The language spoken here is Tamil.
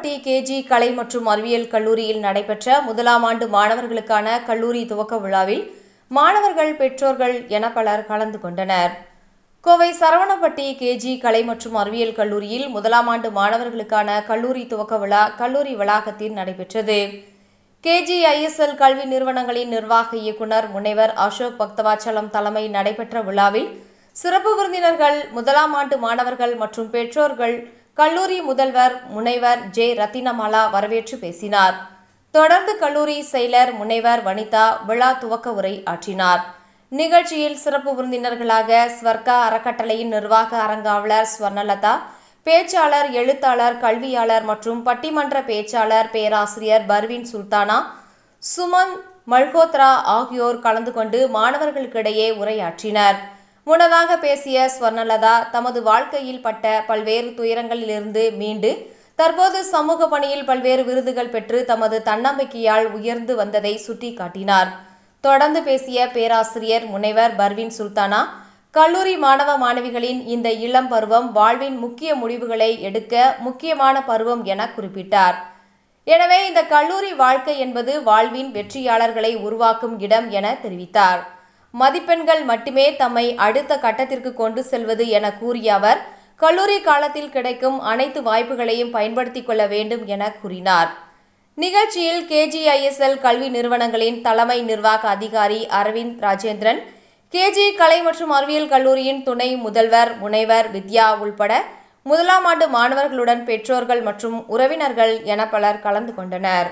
சரவணப்பட்டி கேஜி கலை மற்றும் அறிவியல் கல்லூரியில் நடைபெற்ற முதலாம் ஆண்டு மாணவர்களுக்கான கல்லூரி துவக்க விழாவில் மாணவர்கள், பெற்றோர்கள் என பலர் கலந்து கொண்டனர். கோவை சரவணப்பட்டி கேஜி கலை மற்றும் அறிவியல் கல்லூரியில் முதலாம் ஆண்டு மாணவர்களுக்கான கல்லூரி துவக்க விழா கல்லூரி வளாகத்தில் நடைபெற்றது. KGISL கல்வி நிறுவனங்களின் நிர்வாக இயக்குநர் முனைவர் அசோக் பக்தவாச்சலம் தலைமையில் நடைபெற்ற விழாவில் சிறப்பு விருந்தினர்கள், முதலாம் ஆண்டு மாணவர்கள் மற்றும் பெற்றோர்கள், கல்லூரி முதல்வர் முனைவர் ஜே. ரத்தினமாலா வரவேற்று பேசினார். தொடர்ந்து கல்லூரி செயலர் முனைவர் வனிதா விழா துவக்க உரை ஆற்றினார். நிகழ்ச்சியில் சிறப்பு விருந்தினர்களாக ஸ்வர்கா அறக்கட்டளையின் நிர்வாக அரங்காவலர் ஸ்வர்ணலதா, பேச்சாளர், எழுத்தாளர், கல்வியாளர் மற்றும் பட்டிமன்ற பேச்சாளர் பேராசிரியர் பர்வீன் சுல்தானா, சுமன் மல்ஹோத்ரா ஆகியோர் கலந்து கொண்டு மாணவர்களுக்கிடையே உரையாற்றினர். முன்னதாக பேசிய ஸ்வர்ணலதா, தமது வாழ்க்கையில் பட்ட பல்வேறு துயரங்களிலிருந்து மீண்டு தற்போது சமூக பணியில் பல்வேறு விருதுகள் பெற்று தமது தன்னம்பிக்கையால் உயர்ந்து வந்ததை சுட்டிக்காட்டினார். தொடர்ந்து பேசிய பேராசிரியர் முனைவர் பர்வீன் சுல்தானா, கல்லூரி மாணவ மாணவிகளின் இந்த இளம் பருவம் வாழ்வின் முக்கிய முடிவுகளை எடுக்க முக்கியமான பருவம் என குறிப்பிட்டார். எனவே இந்த கல்லூரி வாழ்க்கை என்பது வாழ்வின் வெற்றியாளர்களை உருவாக்கும் இடம் என தெரிவித்தார். மதிப்பெண்கள் மட்டுமே தம்மை அடுத்த கட்டத்திற்கு கொண்டு செல்வது என கூறிய அவர், கல்லூரி காலத்தில் கிடைக்கும் அனைத்து வாய்ப்புகளையும் பயன்படுத்திக் கொள்ள வேண்டும் என கூறினார். நிகழ்ச்சியில் KGISL கல்வி நிறுவனங்களின் தலைமை நிர்வாக அதிகாரி அரவிந்த் ராஜேந்திரன், KG கலை மற்றும் அறிவியல் கல்லூரியின் துணை முதல்வர் முனைவர் வித்யா உள்பட முதலாம் ஆண்டு மாணவர்களுடன் பெற்றோர்கள் மற்றும் உறவினர்கள் என பலர் கலந்து கொண்டனர்.